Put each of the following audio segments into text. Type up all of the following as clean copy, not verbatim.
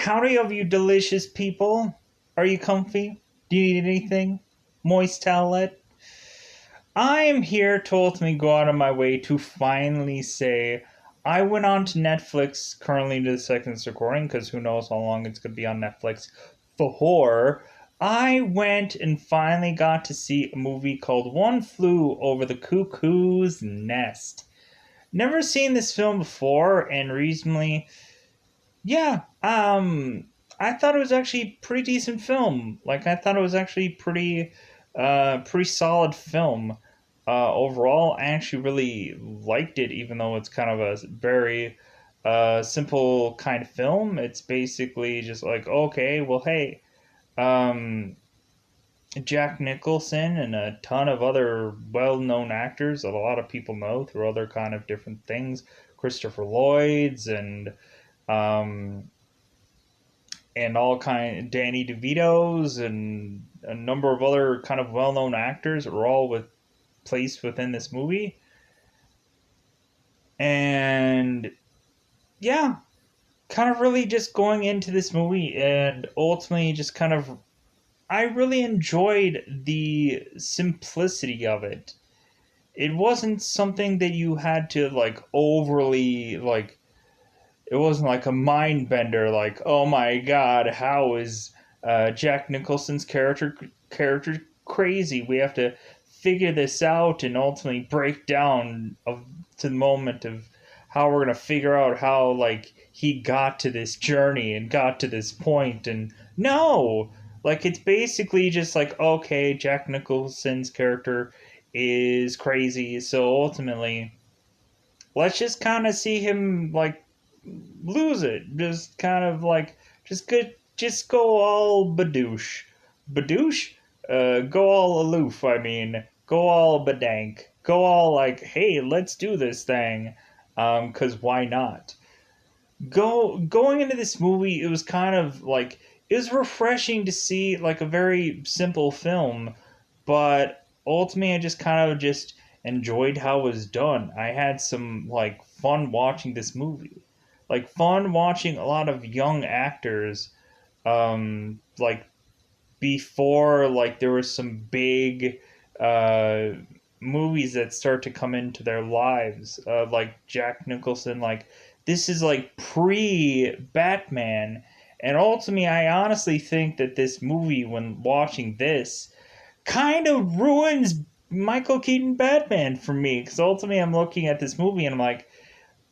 Howdy of you delicious people. Are you comfy? Do you need anything? Moist towelette? I am here to ultimately go out of my way to finally say I went on to Netflix currently to the second recording because who knows how long it's going to be on Netflix for. I went and finally got to see a movie called One Flew Over the Cuckoo's Nest. Never seen this film before, and recently yeah, I thought it was actually a pretty decent film. Like I thought it was actually pretty solid film. Overall, I actually really liked it, even though it's kind of a very simple kind of film. It's basically just like, okay, well, hey, um, Jack Nicholson and a ton of other well-known actors that a lot of people know through other kind of different things, Christopher Lloyd's um, and all kind Danny DeVito's and a number of other kind of well-known actors were all placed within this movie. And yeah, kind of really just going into this movie and ultimately just kind of I really enjoyed the simplicity of it. It wasn't something that you had to like overly like it wasn't like a mind bender like oh my god how is Jack Nicholson's character crazy, we have to figure this out and ultimately break down of to the moment of how we're gonna figure out how like he got to this journey and got to this point. And no, like it's basically just like okay, Jack Nicholson's character is crazy, so ultimately let's just kind of see him like lose it. Just kind of like just go all badoosh. Badoosh? Go all aloof, I mean. Go all badank. Go all like, hey, let's do this thing. Cause why not? Going into this movie, it was kind of like it was refreshing to see like a very simple film, but ultimately I just kind of just enjoyed how it was done. I had some like fun watching this movie. Like fun watching a lot of young actors like before like there was some big uh movies that start to come into their lives, like Jack Nicholson. Like this is like pre Batman, and ultimately I honestly think that this movie when watching this kind of ruins Michael Keaton Batman for me, because ultimately I'm looking at this movie and I'm like,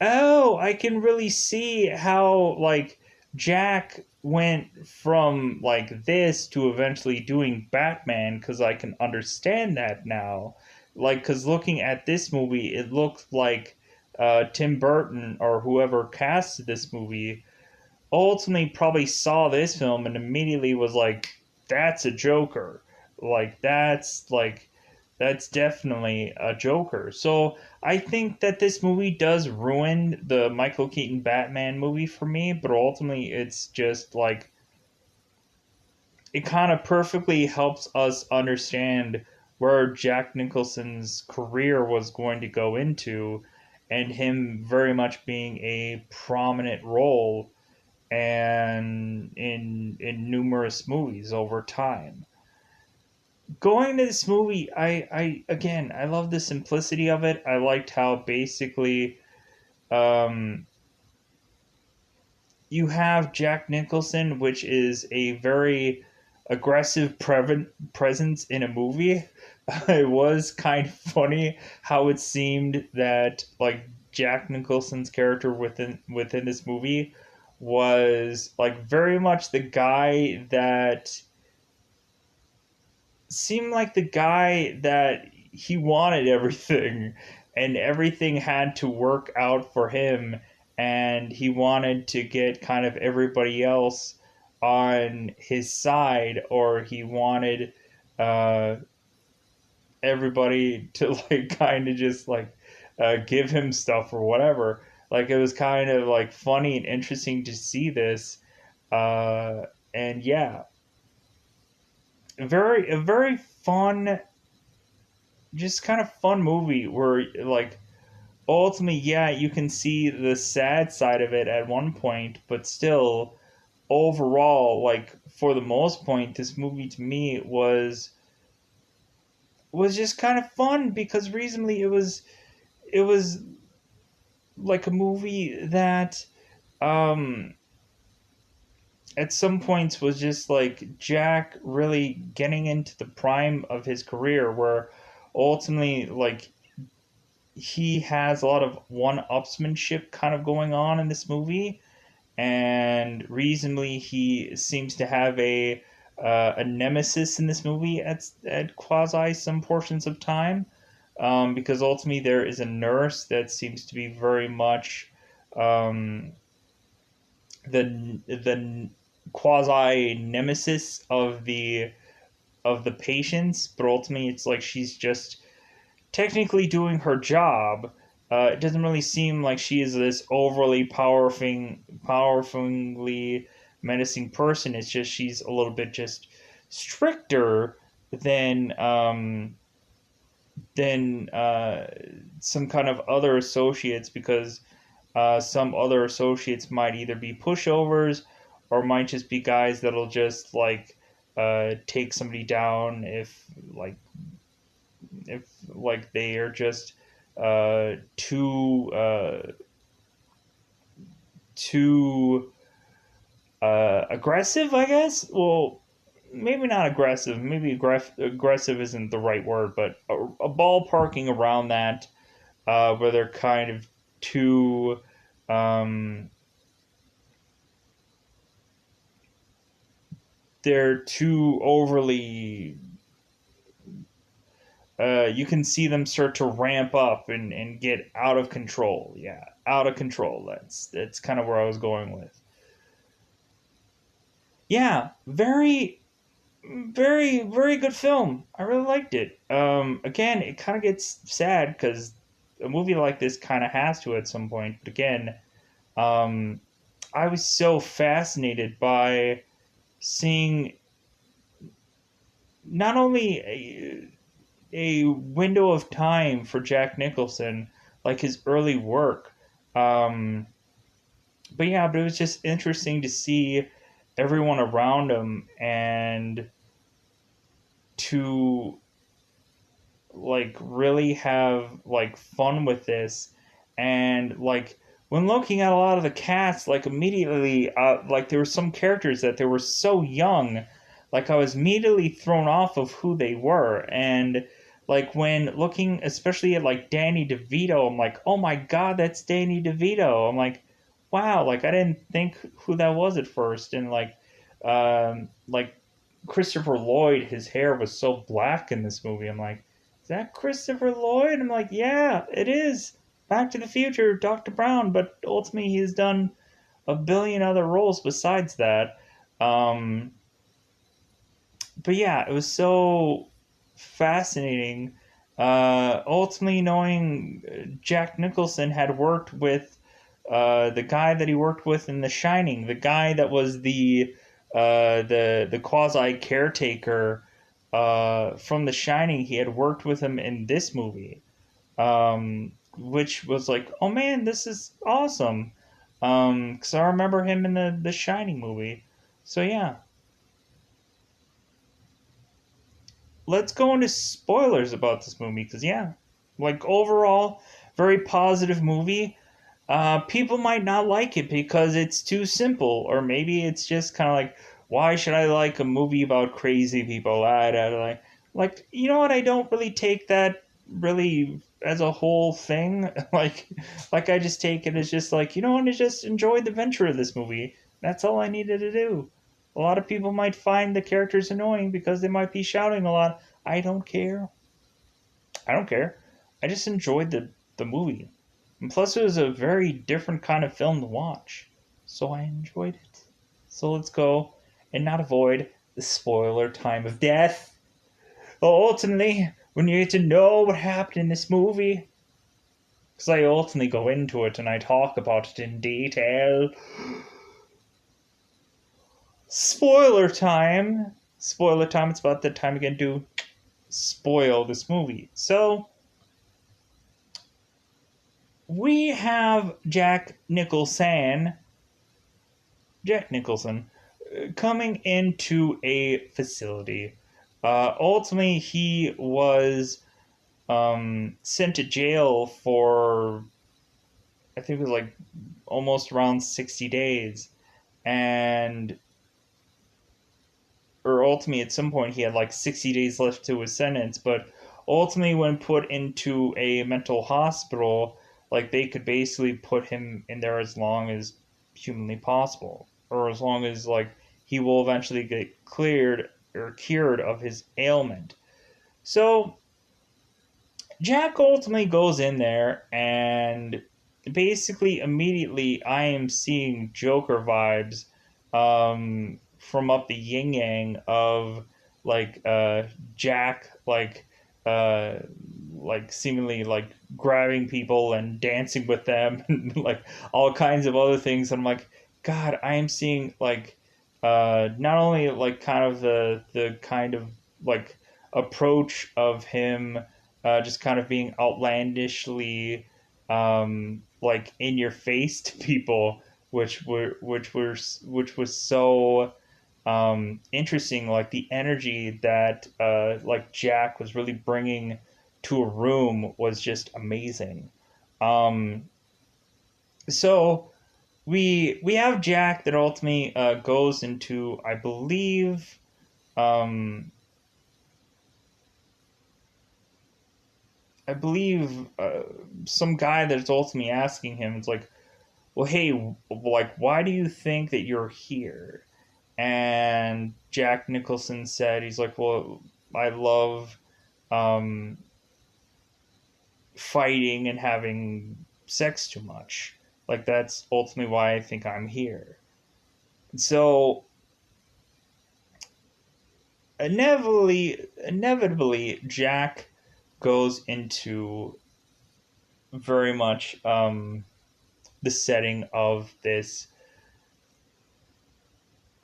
oh, I can really see how like Jack went from like this to eventually doing Batman, because I can understand that now. Like, because looking at this movie, it looked like Tim Burton or whoever casted this movie ultimately probably saw this film and immediately was like, "That's a Joker." Like that's definitely a Joker. So I think that this movie does ruin the Michael Keaton Batman movie for me, but ultimately it's just like it kind of perfectly helps us understand where Jack Nicholson's career was going to go into, and him very much being a prominent role and in numerous movies over time. Going to this movie, I again I love the simplicity of it. I liked how basically um, you have Jack Nicholson, which is a very aggressive presence in a movie. It was kind of funny how it seemed that like Jack Nicholson's character within this movie was like very much the guy that seemed like the guy that he wanted everything and everything had to work out for him, and he wanted to get kind of everybody else on his side, or he wanted uh, everybody to like kind of just like give him stuff or whatever. Like it was kind of like funny and interesting to see this. uh, and yeah, a very fun, just kind of fun movie where like ultimately yeah you can see the sad side of it at one point, but still overall, like for the most point, this movie to me was just kind of fun because reasonably it was like a movie that um at some points was just like Jack really getting into the prime of his career where ultimately like he has a lot of one-upsmanship kind of going on in this movie, and reasonably he seems to have a nemesis in this movie at quasi some portions of time, because ultimately there is a nurse that seems to be very much um, the quasi nemesis of the patients, but ultimately it's like she's just technically doing her job. It doesn't really seem like she is this overly powerfully menacing person. It's just she's a little bit just stricter than um, than some kind of other associates because some other associates might either be pushovers or might just be guys that'll just like take somebody down if like they are just too aggressive, I guess. Well, maybe not aggressive. Maybe aggressive isn't the right word, but a ballparking around that, where they're kind of too um, they're too overly. You can see them start to ramp up and get out of control. Yeah, out of control. That's kind of where I was going with. Yeah, very good film. I really liked it. Again, it kind of gets sad because a movie like this kind of has to at some point. But again, um, I was so fascinated by seeing not only a window of time for Jack Nicholson, like his early work, um, but yeah, but it was just interesting to see everyone around him and to like really have like fun with this, and like when looking at a lot of the cast, like immediately like there were some characters that they were so young, like I was immediately thrown off of who they were. And like when looking especially at like Danny DeVito, I'm like, oh my god, that's Danny DeVito. I'm like, wow, like I didn't think who that was at first. And like Christopher Lloyd, his hair was so black in this movie. I'm like, is that Christopher Lloyd? I'm like, yeah, it is. Back to the Future, Dr. Brown, but ultimately he's done a billion other roles besides that. Um, but yeah, it was so fascinating. Ultimately, knowing Jack Nicholson had worked with the guy that he worked with in The Shining, the guy that was the quasi caretaker from The Shining. He had worked with him in this movie, which was like, oh man, this is awesome. Because I remember him in the Shining movie. So yeah, let's go into spoilers about this movie. Because yeah, like overall, very positive movie. People might not like it because it's too simple, or maybe it's just kind of like, why should I like a movie about crazy people? Like, you know what? I don't really take that really as a whole thing. like I just take it as just like, you know what? I just enjoyed the venture of this movie. That's all I needed to do. A lot of people might find the characters annoying because they might be shouting a lot. I don't care. I don't care. I just enjoyed the movie. And plus, it was a very different kind of film to watch. So I enjoyed it. So let's go and not avoid the spoiler time of death. Ultimately, when you get to know what happened in this movie, because I ultimately go into it and I talk about it in detail. Spoiler time! Spoiler time, it's about the time again to spoil this movie. So, we have Jack Nicholson. coming into a facility. Ultimately, he was sent to jail for, I think it was like almost around 60 days. And, or ultimately, at some point, he had like 60 days left to his sentence. But ultimately, when put into a mental hospital, like they could basically put him in there as long as humanly possible, or as long as like he will eventually get cleared or cured of his ailment. So Jack ultimately goes in there, and basically immediately I am seeing Joker vibes from up the yin yang of like Jack uh like seemingly like grabbing people and dancing with them and like all kinds of other things. I'm like, God, I am seeing like not only like kind of the kind of like approach of him just kind of being outlandishly like in your face to people, which was so interesting. Like the energy that like Jack was really bringing to a room was just amazing. Um, so we have Jack that ultimately goes into, I believe. Um, I believe some guy that's ultimately asking him, it's like, well, hey, like, why do you think that you're here? And Jack Nicholson said, he's like, well, I love um, fighting and having sex too much. Like, that's ultimately why I think I'm here. So, inevitably, Jack goes into very much the setting of this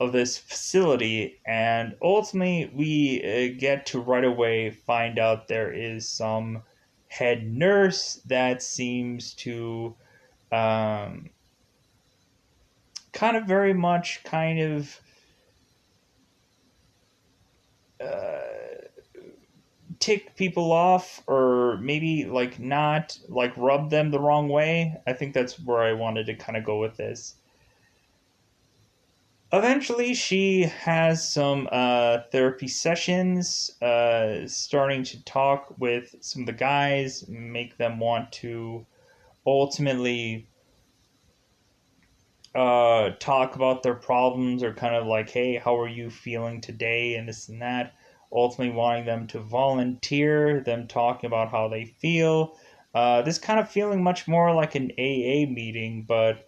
facility, and ultimately we get to right away find out there is some head nurse that seems to um, kind of very much kind of uh, tick people off, or maybe like not like rub them the wrong way. I think that's where I wanted to kind of go with this. Eventually, she has some therapy sessions, starting to talk with some of the guys, make them want to ultimately talk about their problems, or kind of like, hey, how are you feeling today, and this and that. Ultimately, wanting them to volunteer, them talking about how they feel. This kind of feeling much more like an AA meeting, but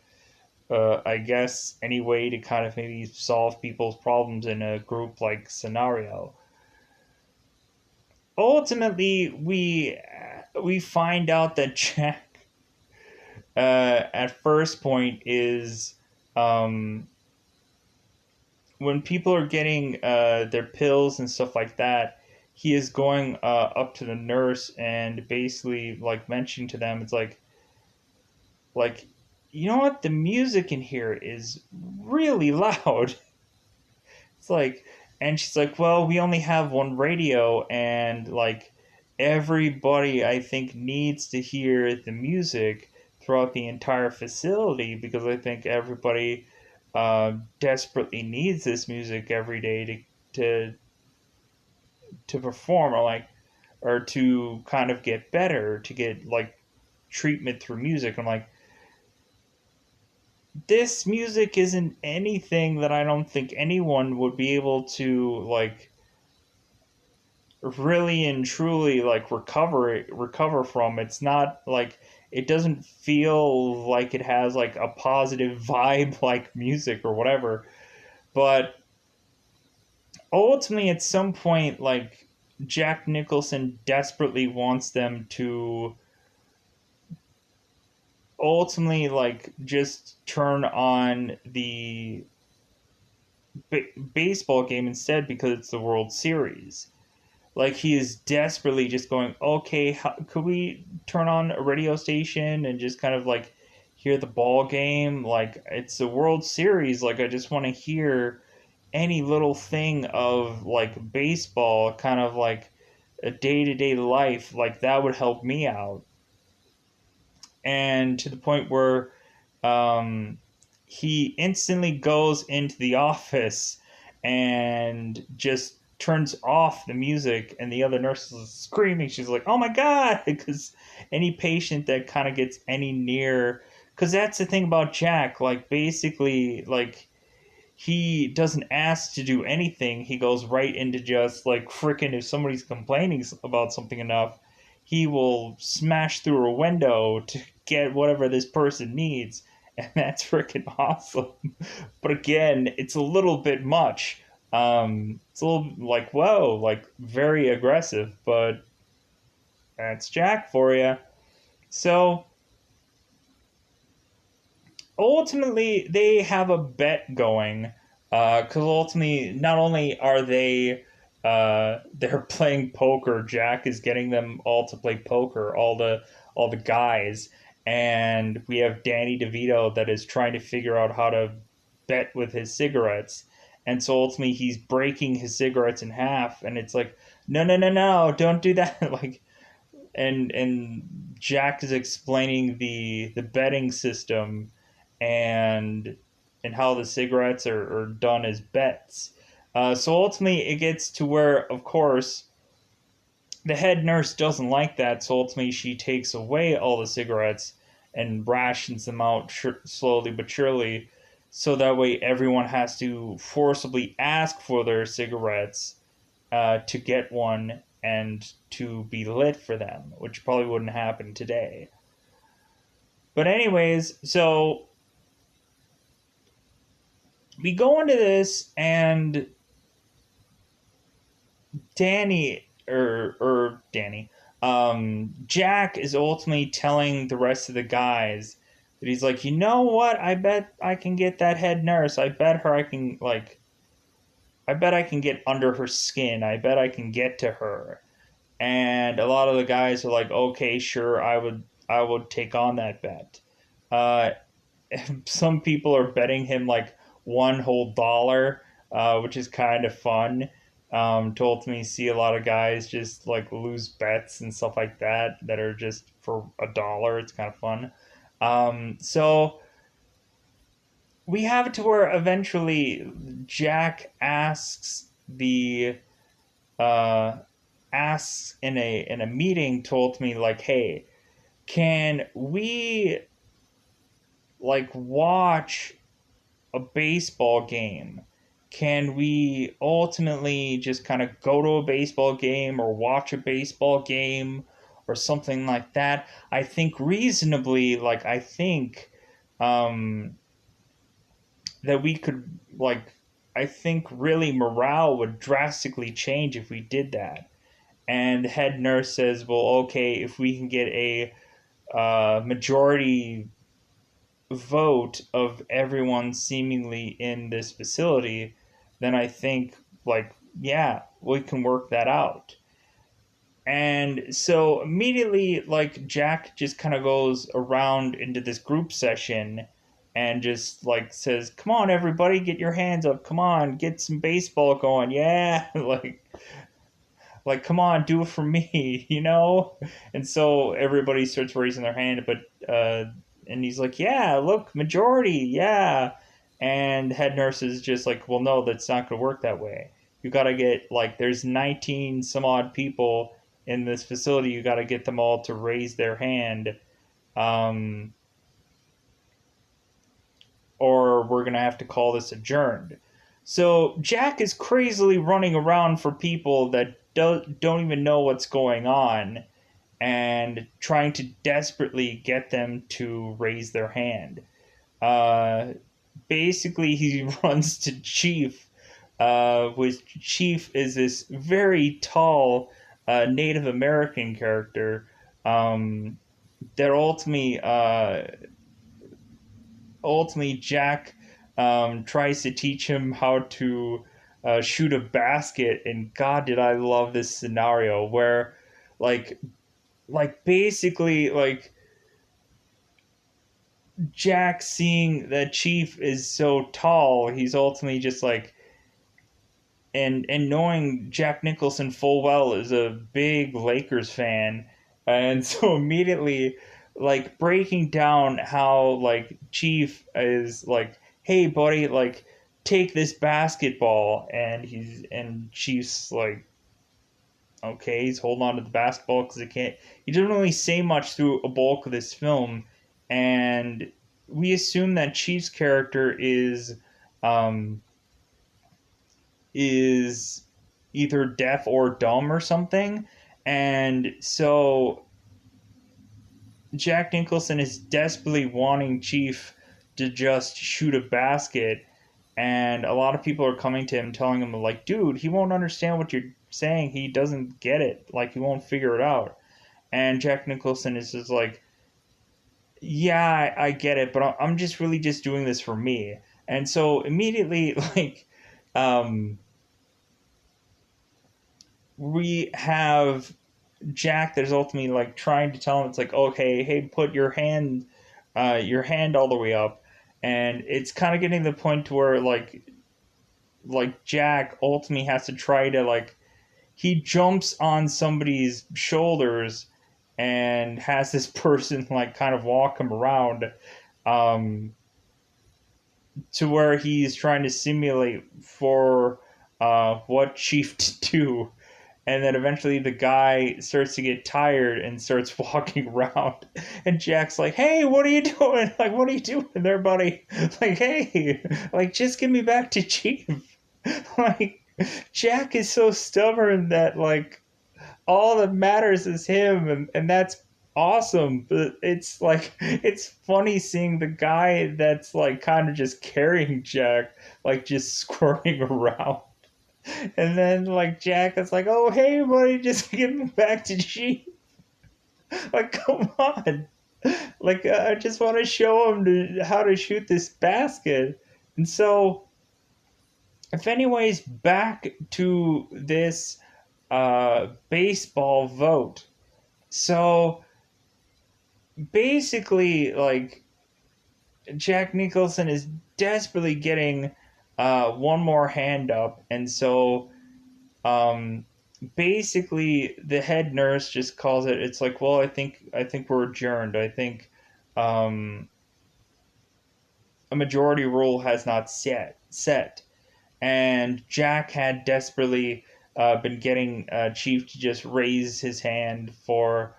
I guess any way to kind of maybe solve people's problems in a group like scenario. Ultimately, we find out that Jack, at first point, is um, when people are getting their pills and stuff like that. He is going up to the nurse and basically like mentioning to them, it's like you know what, the music in here is really loud. It's like, and she's like, well, we only have one radio, and like everybody, I think, needs to hear the music throughout the entire facility, because I think everybody desperately needs this music every day to to perform, or like, or to kind of get better, to get like treatment through music. I'm like, this music isn't anything that I don't think anyone would be able to like really and truly like recover from. It's not like, it doesn't feel like it has like a positive vibe like music or whatever. But ultimately, at some point, like Jack Nicholson desperately wants them to ultimately like just turn on the baseball game instead, because it's the World Series. Like he is desperately just going, okay, could we turn on a radio station and just kind of like hear the ball game? Like it's a World Series. Like I just want to hear, any little thing of like baseball, kind of like a day to day life, like that would help me out. And to the point where um, he instantly goes into the office and just turns off the music, and the other nurse is screaming. She's like, oh my god, because any patient that kind of gets any near, because that's the thing about Jack, like basically like he doesn't ask to do anything. He goes right into just like freaking, if somebody's complaining about something enough, he will smash through a window to get whatever this person needs. And that's freaking awesome. But again, it's a little bit much. It's a little like, whoa, like very aggressive, but that's Jack for you. So ultimately they have a bet going, because ultimately not only are they're playing poker. Jack is getting them all to play poker, all the guys, and we have Danny DeVito that is trying to figure out how to bet with his cigarettes. And so ultimately he's breaking his cigarettes in half, and it's like, no, no, no, no, don't do that. Like, and Jack is explaining the betting system, and how the cigarettes are done as bets. So ultimately, it gets to where, of course, the head nurse doesn't like that. So ultimately, she takes away all the cigarettes and rations them out slowly but surely. So that way, everyone has to forcibly ask for their cigarettes to get one and to be lit for them, which probably wouldn't happen today. But anyways, so we go into this, and Danny, Jack is ultimately telling the rest of the guys that he's like, you know what? I bet I can get that head nurse. I bet I can get under her skin. I bet I can get to her. And a lot of the guys are like, okay, sure, I would take on that bet. Uh, some people are betting him like one whole dollar, which is kind of fun. Told me see a lot of guys just like lose bets and stuff like that are just for a dollar. It's kind of fun. So we have it to where eventually Jack uh, asks in a meeting, told me like, hey, can we like watch a baseball game? Can we ultimately just kind of go to a baseball game or watch a baseball game or something like that? I think reasonably, like, I think um, that we could, like, I think really morale would drastically change if we did that. And the head nurse says, well, okay, if we can get a majority vote of everyone seemingly in this facility, then I think, like, yeah, we can work that out. And so immediately, like, Jack just kind of goes around into this group session and just like says, come on, everybody, get your hands up. Come on, get some baseball going. Yeah. Like come on, do it for me, you know. And so everybody starts raising their hand, but and he's like, yeah, look, majority, yeah. And head nurse is just like, well, no, that's not going to work that way. You got to get, like, there's 19 some odd people in this facility. You got to get them all to raise their hand, um, or we're going to have to call this adjourned. So Jack is crazily running around for people that don't even know what's going on, and trying to desperately get them to raise their hand. Uh, Basically, he runs to Chief, which Chief is this very tall Native American character um, that ultimately Jack tries to teach him how to shoot a basket. And God, did I love this scenario where, like, basically, like, Jack seeing that Chief is so tall, he's ultimately just like, and knowing Jack Nicholson full well is a big Lakers fan, and so immediately like breaking down how like Chief is like, hey buddy, like take this basketball, and Chief's like, okay, he's holding on to the basketball because he doesn't really say much through a bulk of this film, and we assume that Chief's character um is either deaf or dumb or something. And so Jack Nicholson is desperately wanting Chief to just shoot a basket. And a lot of people are coming to him telling him, like, dude, he won't understand what you're saying. He doesn't get it. Like, he won't figure it out. And Jack Nicholson is just like, yeah, I get it, but I'm just really just doing this for me. And so immediately, like, um, we have Jack that is ultimately like trying to tell him, it's like, okay, hey, put your hand all the way up, and it's kind of getting to the point to where like Jack ultimately has to try to like he jumps on somebody's shoulders and has this person like kind of walk him around, um, to where he's trying to simulate for what Chief to do, and then eventually the guy starts to get tired and starts walking around, and Jack's like, hey, what are you doing, like what are you doing there, buddy, like hey, like just get me back to Chief. Like Jack is so stubborn that like all that matters is him, and that's awesome. But it's like it's funny seeing the guy that's like kind of just carrying Jack like just squirming around. And then like Jack is like, "Oh hey buddy, just give me back to G." Like come on, like I just want to show him how to shoot this basket. And so, if anyways, back to this baseball vote. So basically, like Jack Nicholson is desperately getting one more hand up, and so um, basically the head nurse just calls it. It's like, well, I think we're adjourned. I think um, a majority rule has not set, and Jack had desperately been getting Chief to just raise his hand for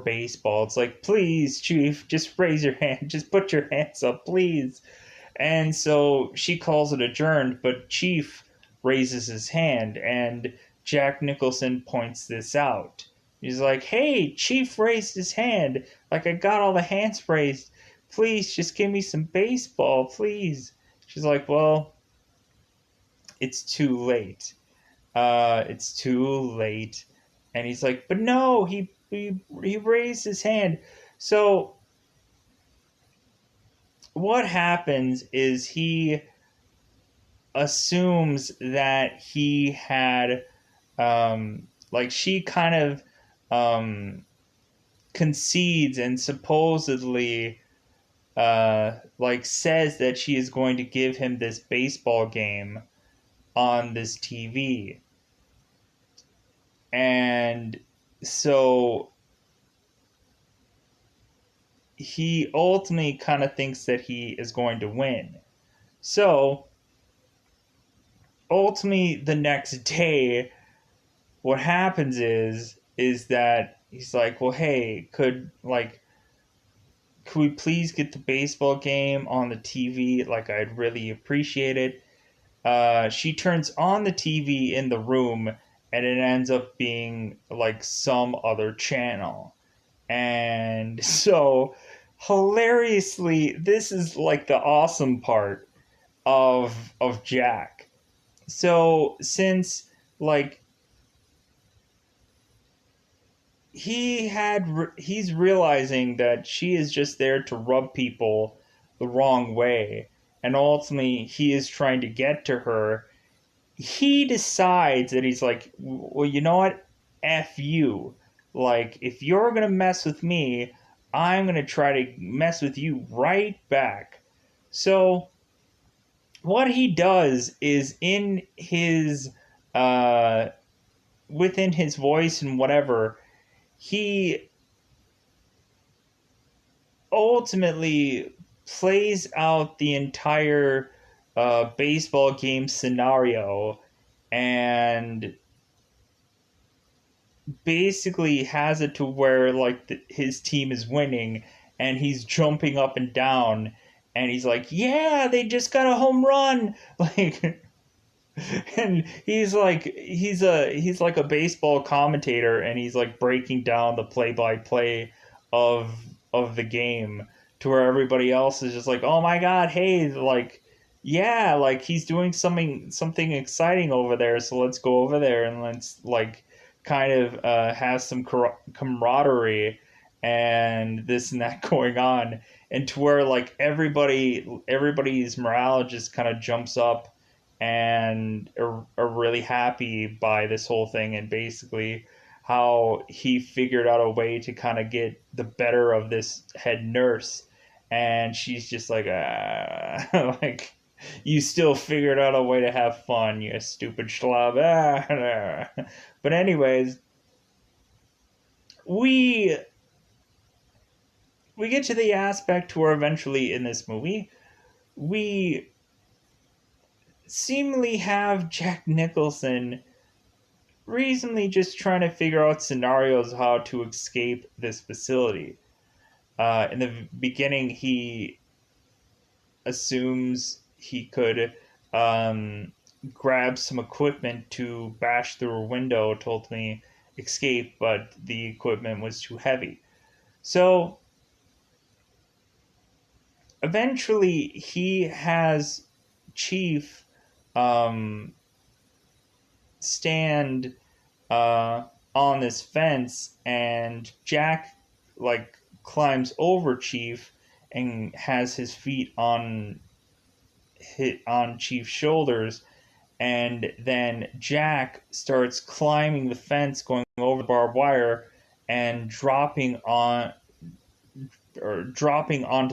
baseball. It's like, please, Chief, just raise your hand, just put your hands up, please. And so she calls it adjourned, but Chief raises his hand, and Jack Nicholson points this out. He's like, hey, Chief raised his hand. Like, I got all the hands raised. Please, just give me some baseball, please. She's like, well, it's too late. It's too late. And he's like, but no, he raised his hand. So what happens is he assumes that he had like she kind of um concedes and supposedly like says that she is going to give him this baseball game on this TV. And so he ultimately kind of thinks that he is going to win. So ultimately the next day what happens is that he's like, well, hey, could we please get the baseball game on the TV? Like, I'd really appreciate it. She turns on the TV in the room, and it ends up being like some other channel. And so, hilariously, this is like the awesome part of Jack. So, since like he's realizing that she is just there to rub people the wrong way, and ultimately he is trying to get to her. He decides that he's like, well, you know what, F you. Like, if you're gonna mess with me, I'm gonna try to mess with you right back. So what he does is in his uh, within his voice and whatever, he ultimately plays out the entire baseball game scenario and basically has it to where like his team is winning and he's jumping up and down and he's like, yeah, they just got a home run. Like, and he's like a baseball commentator and he's like breaking down the play by play of the game to where everybody else is just like, oh my god, hey, like, yeah, like he's doing something exciting over there, so let's go over there and let's like kind of have some camaraderie and this and that going on, and to where like everybody's morale just kind of jumps up and are really happy by this whole thing, and basically how he figured out a way to kind of get the better of this head nurse, and she's just like, like, you still figured out a way to have fun, you stupid schlub. But anyways, we we get to the aspect where eventually in this movie we seemingly have Jack Nicholson reasonably just trying to figure out scenarios how to escape this facility. In the beginning, he assumes he could um, grab some equipment to bash through a window to ultimately escape, but the equipment was too heavy. So eventually, he has Chief um, stand on this fence, and Jack like climbs over Chief and has his feet on Chief's shoulders, and then Jack starts climbing the fence, going over the barbed wire, and dropping onto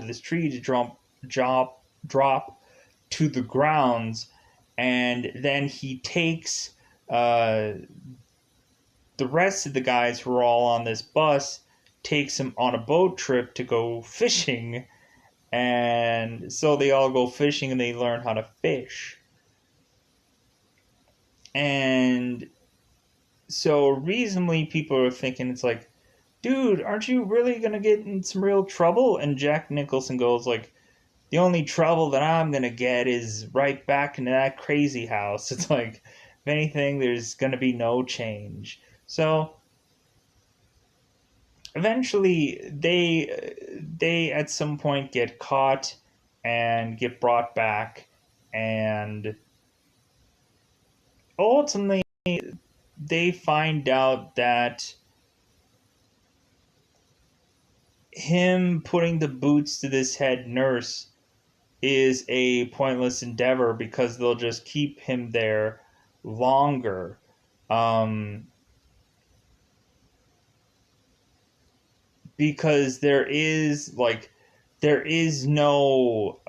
this tree to drop to the grounds, and then he takes uh, the rest of the guys who are all on this bus, takes him on a boat trip to go fishing, and so they all go fishing and they learn how to fish. And so reasonably people are thinking, it's like, dude, aren't you really gonna get in some real trouble? And Jack Nicholson goes like, the only trouble that I'm gonna get is right back into that crazy house. It's like, if anything, there's gonna be no change. So eventually they at some point get caught and get brought back, and ultimately they find out that him putting the boots to this head nurse is a pointless endeavor because they'll just keep him there longer. um, because there is no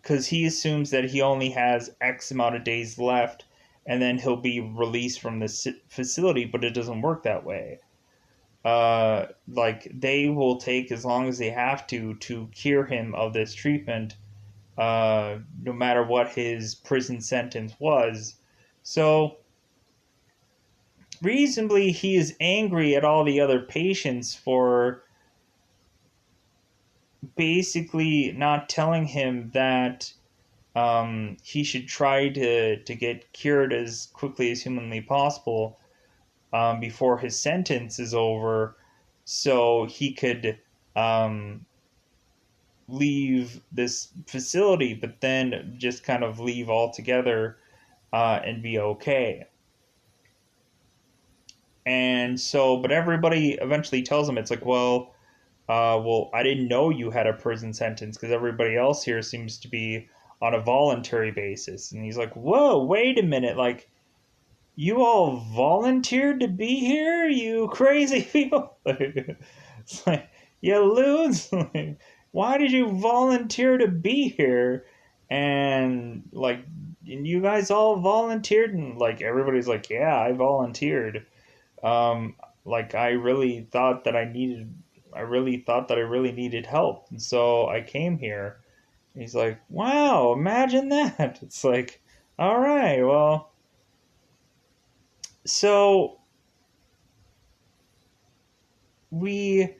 because he assumes that he only has X amount of days left and then he'll be released from this facility, but it doesn't work that way. Like, they will take as long as they have to cure him of this treatment, no matter what his prison sentence was. So reasonably he is angry at all the other patients for basically not telling him that he should try to get cured as quickly as humanly possible, before his sentence is over, so he could um, leave this facility, but then just kind of leave altogether, and be okay. And so, but everybody eventually tells him, it's like, well, I didn't know you had a prison sentence because everybody else here seems to be on a voluntary basis. And he's like, whoa, wait a minute. Like, you all volunteered to be here, you crazy people? It's like, you loons. Why did you volunteer to be here? And, like, you guys all volunteered, and like everybody's like, yeah, I volunteered. Um, like I really thought that I really needed help, and so I came here. And he's like, wow, imagine that. It's like, all right, well, so we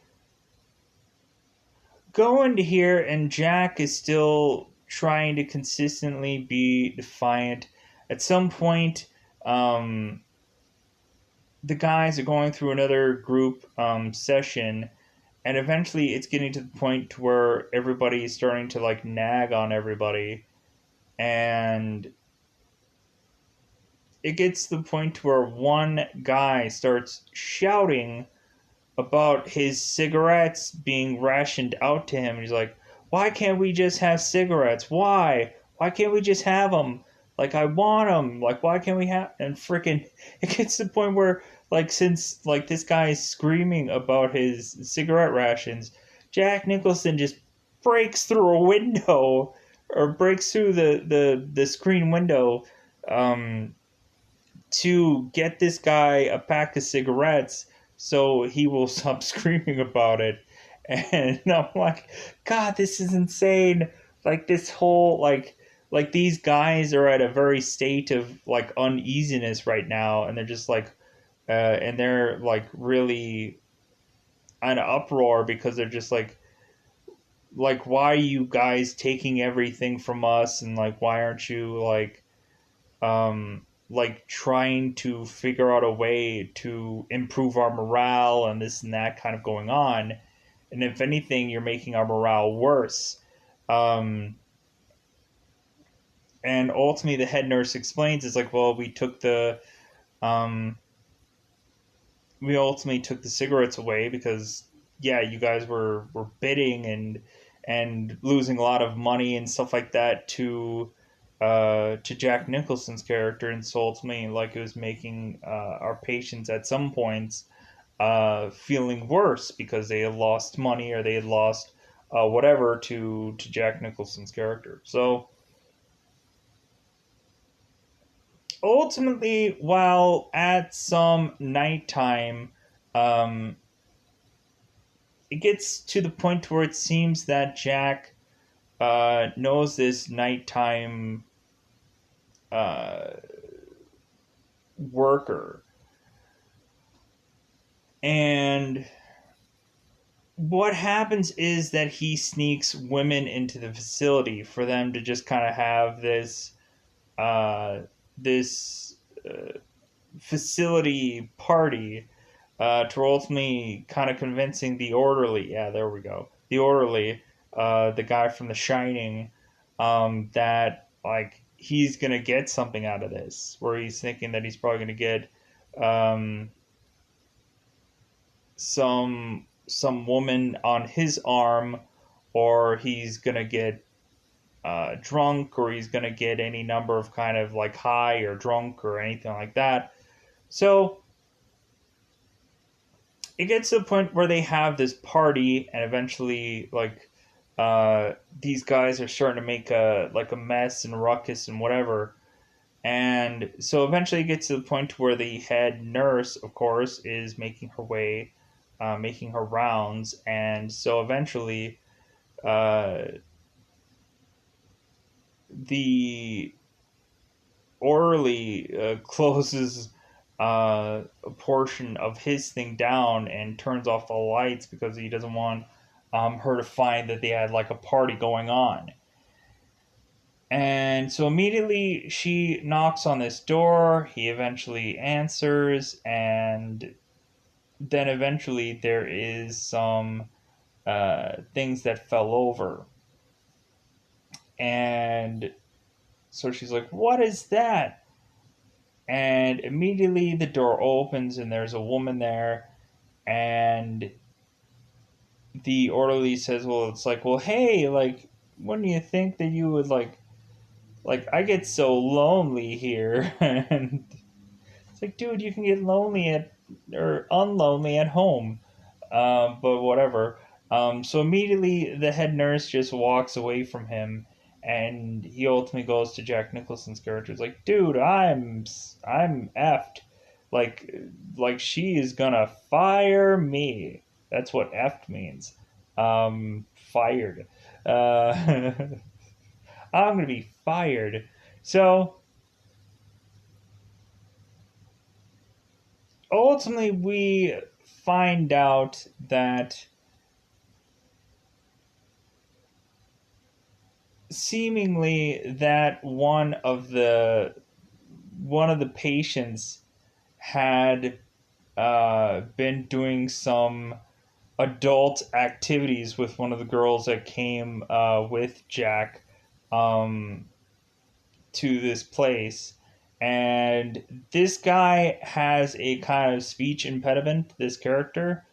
go into here, and Jack is still trying to consistently be defiant. At some point, um, the guys are going through another group session, and eventually it's getting to the point to where everybody is starting to like nag on everybody, and it gets to the point where one guy starts shouting about his cigarettes being rationed out to him. He's like, "Why can't we just have cigarettes? Why? Why can't we just have them? Like I want them. Like why can't we have?" And freaking, it gets to the point where like since like this guy is screaming about his cigarette rations, Jack Nicholson just breaks through a window or breaks through the screen window um, to get this guy a pack of cigarettes so he will stop screaming about it. And I'm like, God, this is insane. Like this whole like these guys are at a very state of like uneasiness right now, and they're just like and they're like really an uproar because they're just like why are you guys taking everything from us, and like why aren't you like trying to figure out a way to improve our morale and this and that kind of going on. And if anything, you're making our morale worse. Um, and ultimately, the head nurse explains, it's like, well, um, we ultimately took the cigarettes away because, yeah, you guys were bidding and losing a lot of money and stuff like that to Jack Nicholson's character, and so ultimately, like it was making our patients at some points feeling worse because they had lost money or they had lost whatever to Jack Nicholson's character. So ultimately, while at some nighttime, um, it gets to the point where it seems that Jack knows this nighttime uh, worker. And what happens is that he sneaks women into the facility for them to just kind of have uh, this facility party to ultimately kind of convincing the orderly. Yeah, there we go. The orderly, the guy from The Shining, that like he's gonna get something out of this. Where he's thinking that he's probably gonna get um, some woman on his arm, or he's gonna get drunk, or he's gonna get any number of kind of like high or drunk or anything like that. So it gets to the point where they have this party, and eventually these guys are starting to make a mess and ruckus and whatever. And so eventually it gets to the point where the head nurse, of course, is making her way, making her rounds. And so eventually uh, the orderly closes a portion of his thing down and turns off the lights because he doesn't want her to find that they had like a party going on. And so immediately she knocks on this door. He eventually answers, and then eventually there is some things that fell over. And so she's like, "What is that?" And immediately the door opens, and there's a woman there. And the orderly says, "Well, it's like, well, hey, like, wouldn't you think that you would like I get so lonely here." And it's like, dude, you can get lonely at or unlonely at home, but whatever. So immediately the head nurse just walks away from him, and he ultimately goes to Jack Nicholson's character. It's like, dude, I'm effed. Like like she is gonna fire me. That's what effed means. Fired. Uh, I'm gonna be fired. So ultimately, we find out that seemingly that one of the patients had been doing some adult activities with one of the girls that came with Jack um, to this place. And this guy has a kind of speech impediment, this character,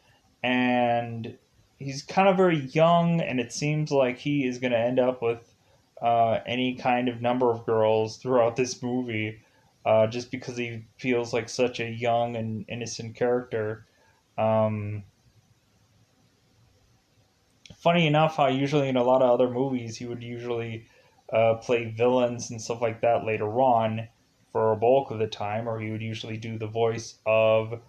and he's kind of very young, and it seems like he is going to end up with any kind of number of girls throughout this movie, just because he feels like such a young and innocent character. Um, Funny enough, how usually in a lot of other movies he would usually play villains and stuff like that later on for a bulk of the time, or he would usually do the voice of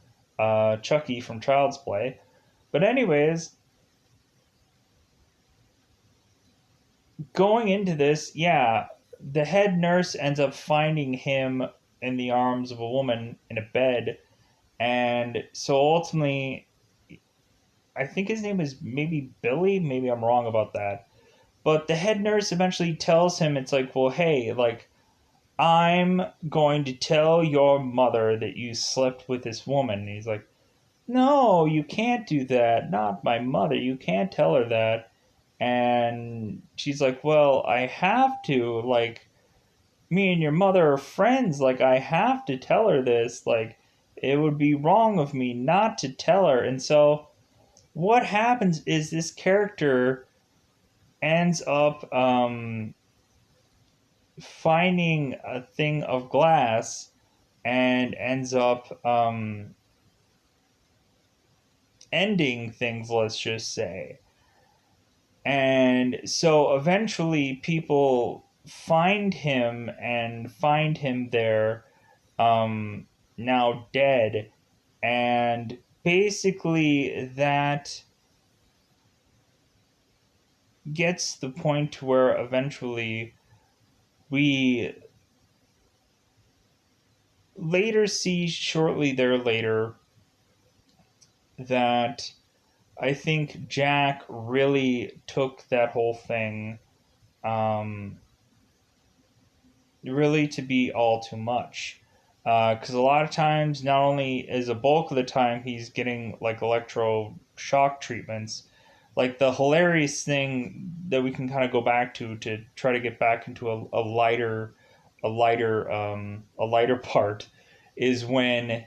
Chucky from Child's Play. But anyways, going into this, yeah, the head nurse ends up finding him in the arms of a woman in a bed, and so ultimately, I think his name is maybe Billy. Maybe I'm wrong about that. But the head nurse eventually tells him, it's like, well, hey, like, I'm going to tell your mother that you slept with this woman. And he's like, no, you can't do that. Not my mother. You can't tell her that. And she's like, well, I have to. Like, me and your mother are friends. Like, I have to tell her this. Like, it would be wrong of me not to tell her. And so, what happens is this character ends up finding a thing of glass and ends up ending things, let's just say. And so eventually people find him and find him there, um, now dead. And basically that gets the point where eventually we later see shortly there later that I think Jack really took that whole thing um, really to be all too much. Because a lot of times, not only is a bulk of the time he's getting like electroshock treatments, like the hilarious thing that we can kind of go back to try to get back into a lighter part is when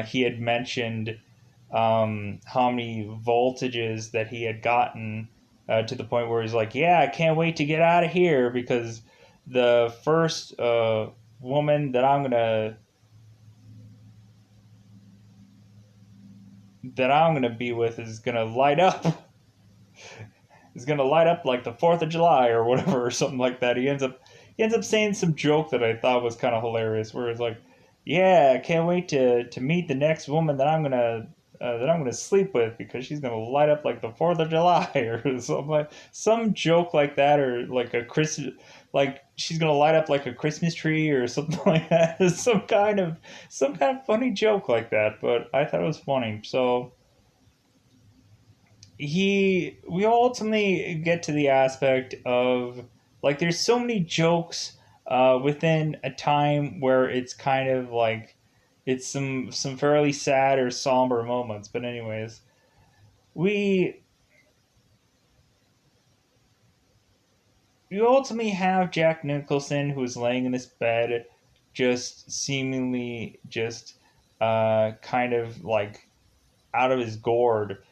he had mentioned how many voltages that he had gotten to the point where he's like, "Yeah, I can't wait to get out of here because the first woman that I'm gonna be with is gonna light up." Is gonna light up like the 4th of July or whatever or something like that. He ends up saying some joke that I thought was kind of hilarious, where it's like, "Yeah, I can't wait to meet the next woman that I'm gonna sleep with because she's gonna light up like the 4th of July," or something like some joke like that, or like like she's gonna light up like a Christmas tree or something like that. Some kind of funny joke like that. But I thought it was funny. So we ultimately get to the aspect of like there's so many jokes within a time where it's kind of like it's some fairly sad or somber moments. But anyways, we you ultimately have Jack Nicholson who is laying in this bed, just seemingly just kind of like out of his gourd,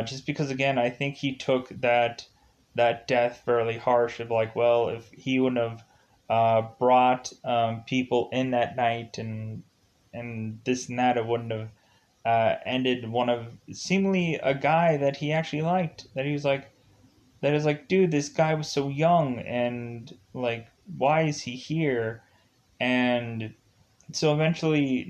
just because again I think he took that death fairly harsh of like, well, if he wouldn't have brought people in that night and this and that, it wouldn't have ended one of seemingly a guy that he actually liked, that he was like, that is like, dude, this guy was so young, and like, why is he here? And so eventually,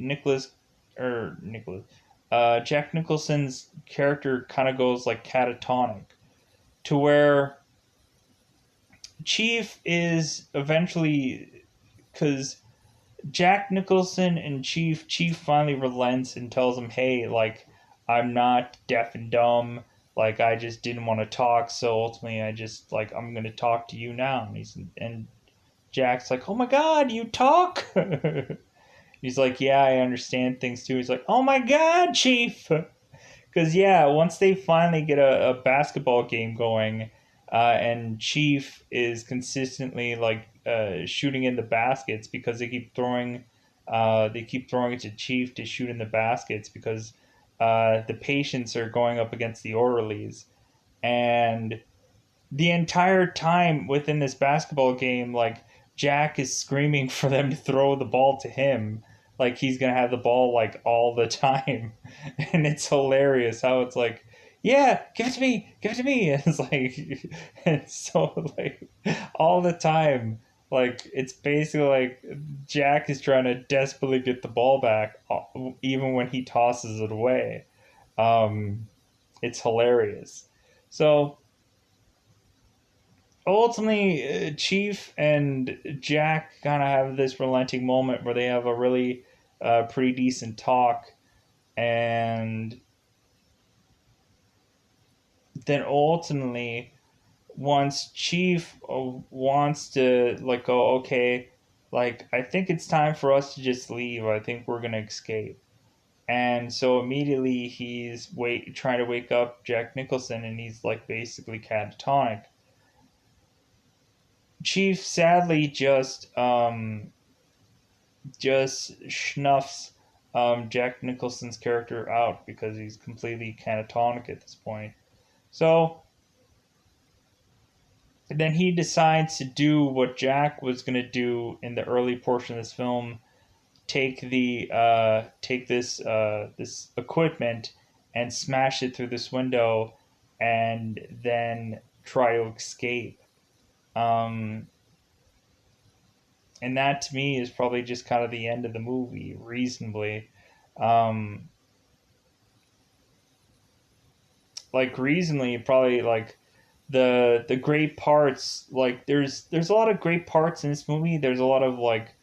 Jack Nicholson's character kind of goes like catatonic, to where Chief is eventually, because Jack Nicholson and Chief finally relents and tells him, "Hey, like I'm not deaf and dumb. Like I just didn't want to talk, so ultimately I just like I'm gonna talk to you now." And Jack's like, "Oh my God, you talk?" He's like, "Yeah, I understand things too." He's like, "Oh my God, Chief." Because yeah, once they finally get a basketball game going, and Chief is consistently like shooting in the baskets because they keep throwing it to Chief to shoot in the baskets because the patients are going up against the orderlies, and the entire time within this basketball game, like Jack is screaming for them to throw the ball to him, like he's gonna have the ball like all the time, and it's hilarious how it's like, yeah, give it to me. And it's like, and so like all the time, like it's basically like Jack is trying to desperately get the ball back, even when he tosses it away. Um, it's hilarious. So ultimately, Chief and Jack kind of have this relenting moment where they have a really pretty decent talk, and then ultimately, once Chief wants to like go, okay, like I think it's time for us to just leave. I think we're gonna escape. And so immediately he's trying to wake up Jack Nicholson, and he's like basically catatonic. Chief sadly just snuffs Jack Nicholson's character out because he's completely catatonic at this point. So then he decides to do what Jack was going to do in the early portion of this film: take this equipment and smash it through this window, and then try to escape. Um, and that to me is probably just kind of the end of the movie, reasonably. Um, like reasonably, probably like the great parts. Like there's a lot of great parts in this movie. There's a lot of like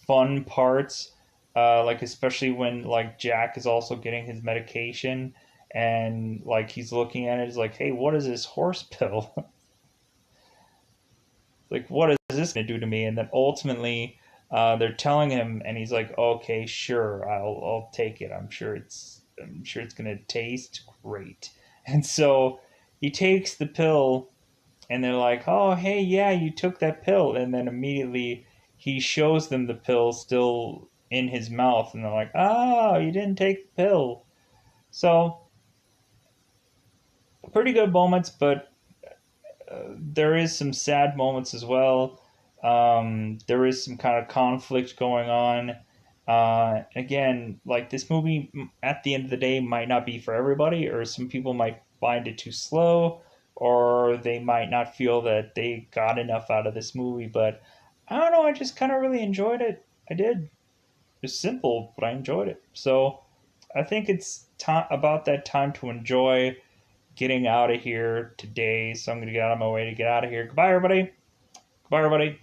fun parts, like especially when like Jack is also getting his medication, and like he's looking at it, he's like, hey, what is this horse pill? Like, what is this going to do to me? And then ultimately, they're telling him, and he's like, okay, sure, I'll take it. I'm sure it's going to taste great. And so he takes the pill, and they're like, oh, hey, yeah, you took that pill. And then immediately he shows them the pill still in his mouth, and they're like, oh, you didn't take the pill. So pretty good moments, but there is some sad moments as well. There is some kind of conflict going on. Again, like this movie, at the end of the day, might not be for everybody, or some people might find it too slow, or they might not feel that they got enough out of this movie. But I don't know. I just kind of really enjoyed it. I did. It's simple, but I enjoyed it. So I think it's about that time to enjoy getting out of here today. So I'm going to get out of my way to get out of here. Goodbye, everybody. Goodbye, everybody.